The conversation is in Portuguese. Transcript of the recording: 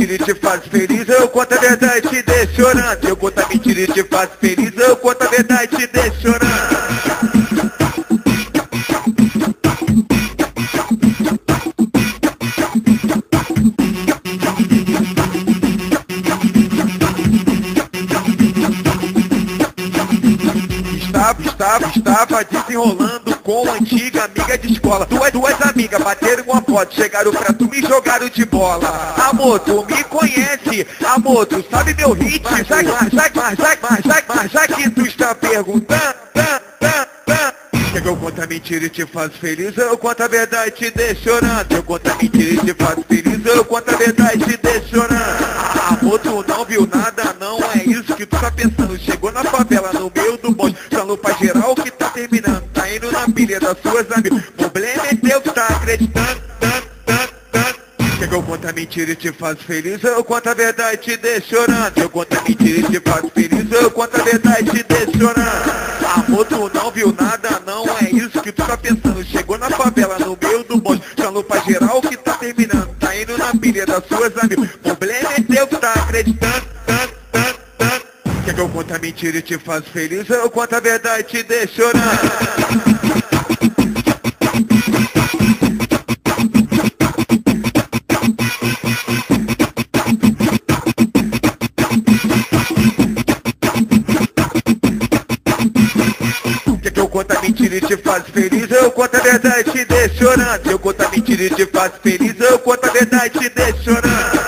mentira e te faço feliz, eu conto a verdade e te deixo chorando. Eu conto a mentira e te faço feliz, eu conto a verdade e te deixo chorando. Estava desenrolando com a antiga amiga de escola. Duas amigas bateram uma foto, chegaram pra tu e jogaram de bola. Amor, tu me conhece, amor, tu sabe meu hit. Mas já que tu está perguntando, quer que eu conto a mentira e te faço feliz, eu conto a verdade e te deixo chorando. Eu conto a mentira e te faço feliz, eu conto a verdade e te deixo chorando. Amor, tu não viu nada, não é isso que tu tá pensando. Chegou na favela, no meio do bonde, falou pra geral que tá terminando. Tá indo na pilha das suas amigas, problema é teu que tá acreditando. Quer que eu conto a mentira e te faço feliz, eu conto a verdade e te deixo chorando. Eu conto a mentira e te faço feliz, eu conto a verdade e te deixo chorando. Amor, tu não viu nada, não é isso que tu tá pensando. Chegou na favela, no meio do bonde, falou pra geral que tá terminando. Tá indo na pilha das suas amigas, problema é teu que tá acreditando. Quer que eu conto a mentira e te faço feliz, eu conto a verdade e te deixo chorando. Eu conto a mentira e te faço feliz, eu conto a verdade e te deixo chorando. Eu conto a mentira e te faço feliz, eu conto a verdade e te deixo chorando.